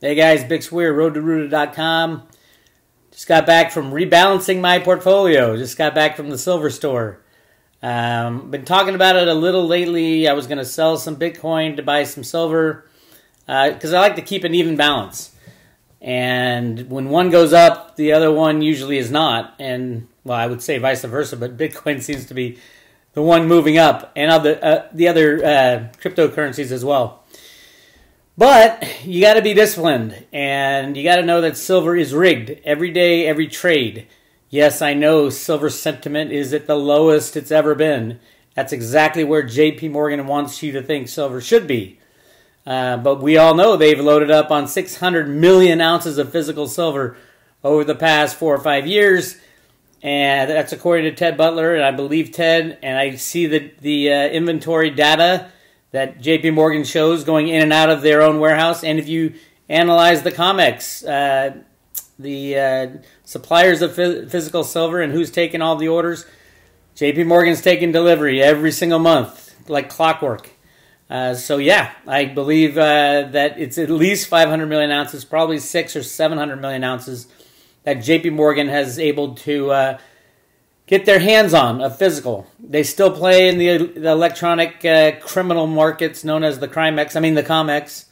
Hey guys, Big Weir, roadtoroota.com. Just got back from rebalancing my portfolio. Just got back from the silver store. Been talking about it a little lately. I was going to sell some Bitcoin to buy some silver because I like to keep an even balance. And when one goes up, the other one usually is not. And, well, I would say vice versa, but Bitcoin seems to be the one moving up, and the other cryptocurrencies as well. But you got to be disciplined, and you got to know that silver is rigged every day, every trade. Yes, I know silver sentiment is at the lowest it's ever been. That's exactly where JP Morgan wants you to think silver should be. But we all know they've loaded up on 600 million ounces of physical silver over the past 4 or 5 years. And that's according to Ted Butler, and I believe Ted, and I see the inventory data that JP Morgan shows going in and out of their own warehouse. And if you analyze the COMEX, the suppliers of physical silver and who's taking all the orders, JP Morgan's taking delivery every single month, like clockwork. So yeah, I believe that it's at least 500 million ounces, probably 600 or 700 million ounces that JP Morgan has able to get their hands on of physical. They still play in the electronic criminal markets known as the COMEX.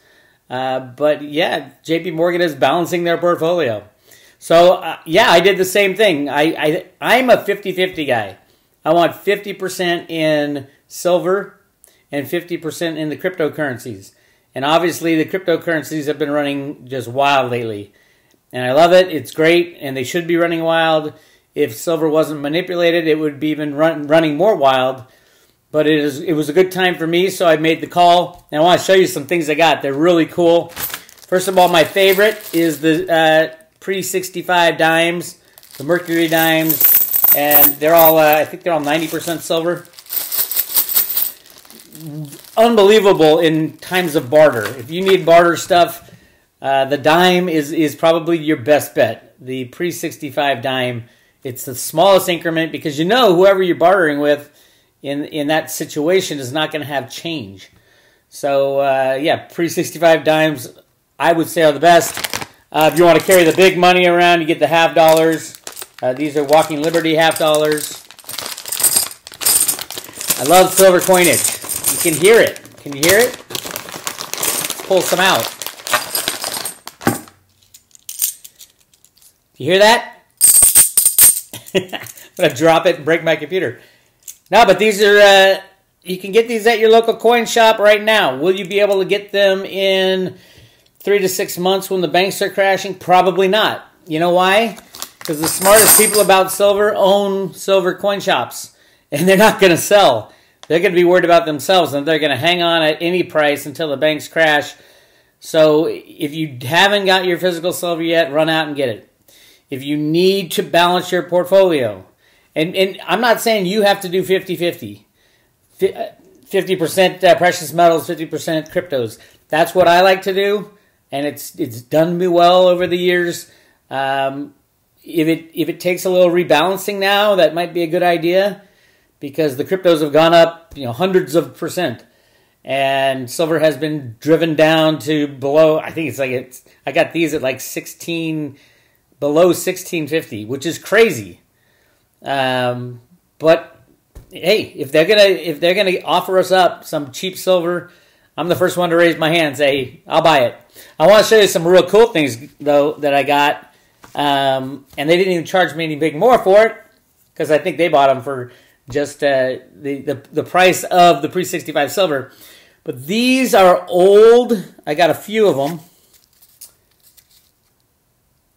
But yeah, JP Morgan is balancing their portfolio. So yeah, I did the same thing. I'm a 50-50 guy. I want 50% in silver and 50% in the cryptocurrencies. And obviously the cryptocurrencies have been running just wild lately. And I love it. It's great, and they should be running wild. If silver wasn't manipulated, it would be even running more wild. But it was a good time for me, so I made the call. And I want to show you some things I got. They're really cool. First of all, my favorite is the pre-65 dimes, the Mercury dimes. And they're all, I think they're all 90% silver. Unbelievable in times of barter. If you need barter stuff, the dime is probably your best bet. The pre-65 dime. It's the smallest increment because you know whoever you're bartering with in that situation is not going to have change. So, yeah, pre-65 dimes, I would say, are the best. If you want to carry the big money around, you get the half dollars. These are Walking Liberty half dollars. I love silver coinage. You can hear it. Can you hear it? Let's pull some out. You hear that? I'm going to drop it and break my computer. No, but these are, you can get these at your local coin shop right now. Will you be able to get them in 3 to 6 months when the banks are crashing? Probably not. You know why? Because the smartest people about silver own silver coin shops. And they're not going to sell. They're going to be worried about themselves, and they're going to hang on at any price until the banks crash. So if you haven't got your physical silver yet, run out and get it. If you need to balance your portfolio, and I'm not saying you have to do 50-50, 50% precious metals, 50% cryptos. That's what I like to do, and it's done me well over the years. If it takes a little rebalancing now, that might be a good idea because the cryptos have gone up, hundreds of %, and silver has been driven down to below. I think I got these at like 16. Below 1650, which is crazy. But hey, if they're gonna offer us up some cheap silver, I'm the first one to raise my hand and say I'll buy it. I want to show you some real cool things though that I got, and they didn't even charge me any big more for it because I think they bought them for just the price of the pre-65 silver. But these are old. I got a few of them.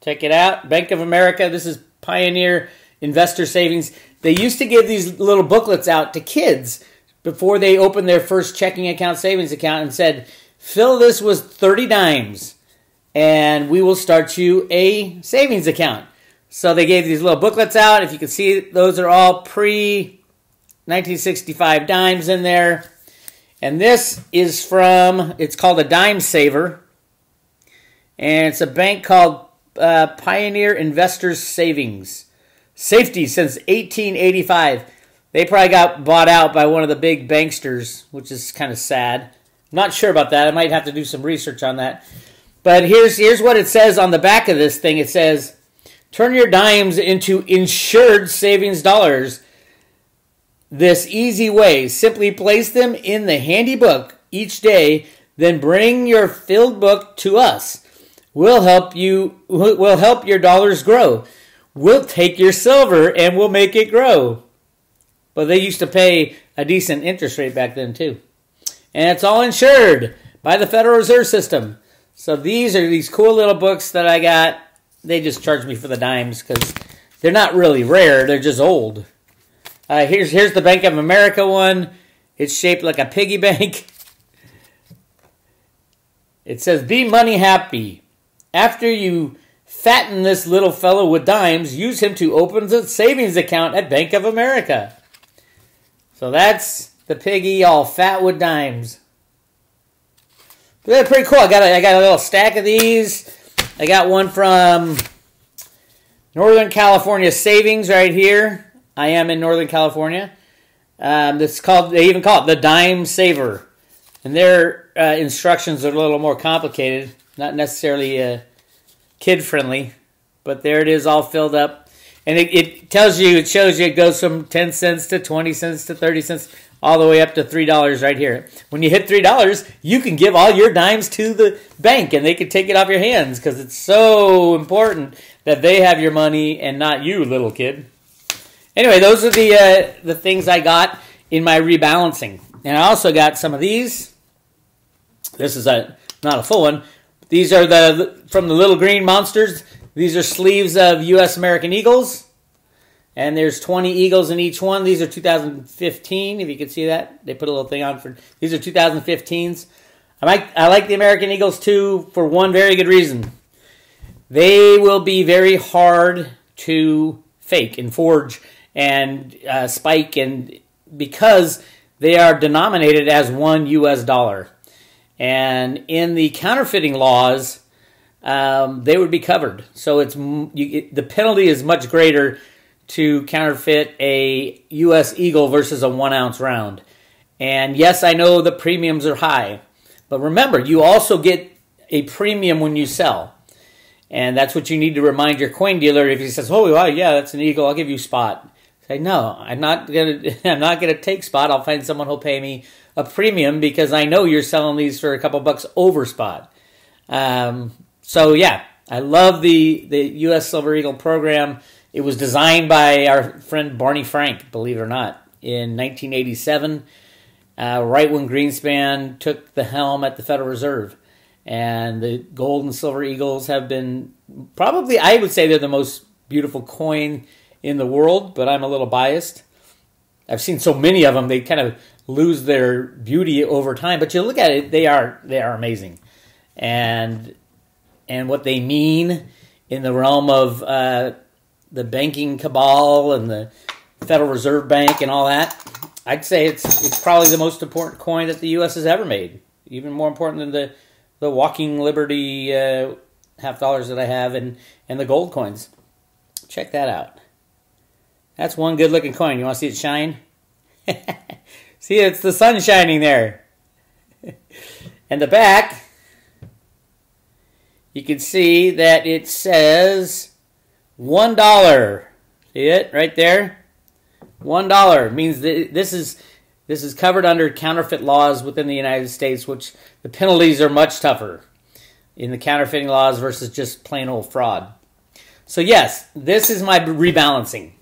Check it out. Bank of America. This is Pioneer Investor Savings. They used to give these little booklets out to kids before they opened their first checking account, savings account, and said, fill this with 30 dimes, and we will start you a savings account. So they gave these little booklets out. If you can see, those are all pre-1965 dimes in there. And this is from, it's called a Dime Saver, and it's a bank called Pioneer Investors Savings. Safety since 1885. They probably got bought out by one of the big banksters, which is kind of sad. I'm not sure about that. I might have to do some research on that. But here's what it says on the back of this thing. It says, turn your dimes into insured savings dollars this easy way. Simply place them in the handy book each day, then bring your filled book to us. We'll help your dollars grow. We'll take your silver and we'll make it grow. But they used to pay a decent interest rate back then too. And it's all insured by the Federal Reserve System. So these are these cool little books that I got. They just charge me for the dimes because they're not really rare. They're just old. Here's the Bank of America one. It's shaped like a piggy bank. It says, be money happy. After you fatten this little fellow with dimes, use him to open a savings account at Bank of America. So that's the piggy all fat with dimes. They're pretty cool. I got a little stack of these. I got one from Northern California Savings right here. I am in Northern California. They even call it the Dime Saver. And their instructions are a little more complicated. Not necessarily kid-friendly. But there it is all filled up. And it shows you it goes from 10 cents to 20 cents to 30 cents, all the way up to $3 right here. When you hit $3, you can give all your dimes to the bank, and they can take it off your hands because it's so important that they have your money and not you, little kid. Anyway, those are the things I got in my rebalancing. And I also got some of these. This is not a full one. These are from the Little Green Monsters. These are sleeves of U.S. American Eagles. And there's 20 Eagles in each one. These are 2015, if you can see that. They put a little thing on for... These are 2015s. I like the American Eagles, too, for one very good reason. They will be very hard to fake and forge and spike, and because they are denominated as one U.S. dollar. And in the counterfeiting laws, they would be covered. So the penalty is much greater to counterfeit a U.S. Eagle versus a 1-ounce round. And yes, I know the premiums are high. But remember, you also get a premium when you sell. And that's what you need to remind your coin dealer. If he says, oh, well, yeah, that's an Eagle, I'll give you spot. Say, no, I'm not gonna take spot. I'll find someone who'll pay me a premium because I know you're selling these for a couple bucks over spot. So, yeah, I love the U.S. Silver Eagle program. It was designed by our friend Barney Frank, believe it or not, in 1987, right when Greenspan took the helm at the Federal Reserve. And the gold and silver eagles have been probably, I would say they're the most beautiful coin in the world, but I'm a little biased. I've seen so many of them, they kind of lose their beauty over time. But you look at it, they are amazing. And what they mean in the realm of the banking cabal and the Federal Reserve Bank and all that, I'd say it's probably the most important coin that the U.S. has ever made. Even more important than the Walking Liberty half dollars that I have and the gold coins. Check that out. That's one good looking coin. You want to see it shine? See, it's the sun shining there. And the back, you can see that it says $1. See it right there? $1 means that this is covered under counterfeit laws within the United States, which the penalties are much tougher in the counterfeiting laws versus just plain old fraud. So yes, this is my rebalancing.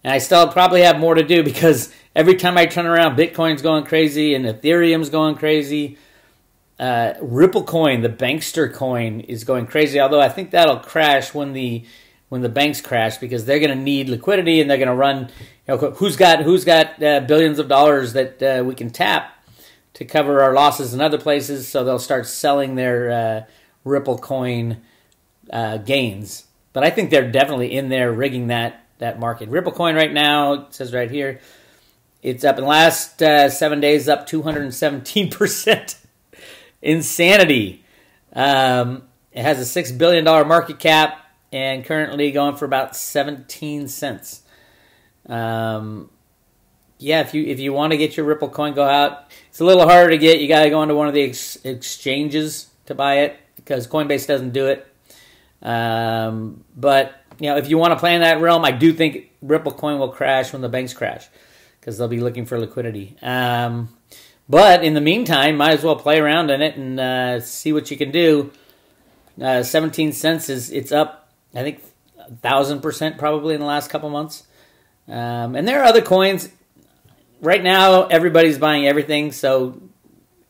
And I still probably have more to do because every time I turn around, Bitcoin's going crazy and Ethereum's going crazy. Ripple coin, the bankster coin, is going crazy. Although I think that'll crash when the banks crash because they're going to need liquidity and they're going to run. You know, who's got billions of dollars that we can tap to cover our losses in other places? So they'll start selling their Ripple coin gains. But I think they're definitely in there rigging that market. Ripple coin right now, it says right here, it's up in the last 7 days, up 217%. Insanity. It has a $6 billion market cap and currently going for about 17 cents. Yeah, if you want to get your Ripple coin, go out. It's a little harder to get. You got to go onto one of the exchanges to buy it. because Coinbase doesn't do it. But if you want to play in that realm, I do think Ripple coin will crash when the banks crash because they'll be looking for liquidity. But in the meantime, might as well play around in it and see what you can do. 17 cents it's up, I think, 1,000% probably in the last couple months. And there are other coins. Right now, everybody's buying everything, so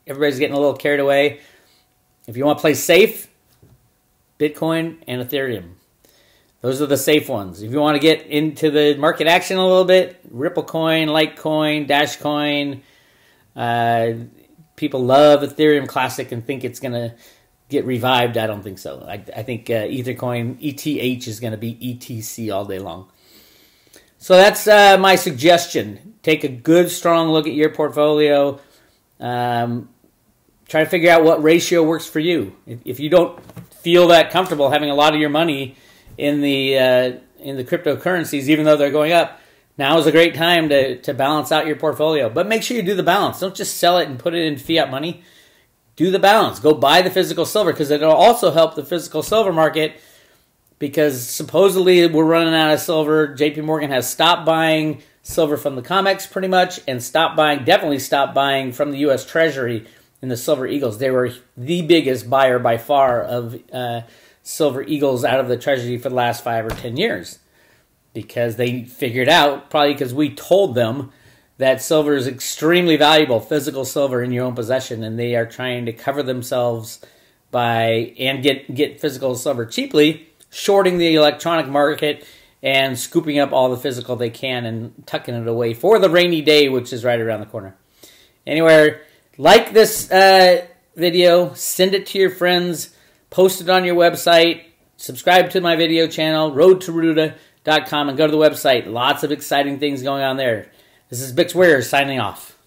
everybody's getting a little carried away. If you want to play safe, Bitcoin and Ethereum. Those are the safe ones. If you want to get into the market action a little bit, Ripple coin, Litecoin, Dash coin. People love Ethereum Classic and think it's going to get revived. I don't think so. I think Ethercoin, ETH, is going to be ETC all day long. So that's my suggestion. Take a good, strong look at your portfolio. Try to figure out what ratio works for you. If you don't feel that comfortable having a lot of your money in the cryptocurrencies, even though they're going up, now is a great time to balance out your portfolio. But make sure you do the balance. Don't just sell it and put it in fiat money. Do the balance. Go buy the physical silver because it'll also help the physical silver market, because supposedly we're running out of silver. JP Morgan has stopped buying silver from the COMEX pretty much, and definitely stopped buying from the U.S. Treasury in the Silver Eagles. They were the biggest buyer by far of Silver Eagles out of the Treasury for the last 5 or 10 years, because they figured out, probably because we told them, that silver is extremely valuable, physical silver in your own possession, and they are trying to cover themselves and get physical silver cheaply, shorting the electronic market and scooping up all the physical they can and tucking it away for the rainy day, which is right around the corner. Anyway, like this video, send it to your friends, post it on your website, subscribe to my video channel, roadtoruda.com, and go to the website. Lots of exciting things going on there. This is Weir signing off.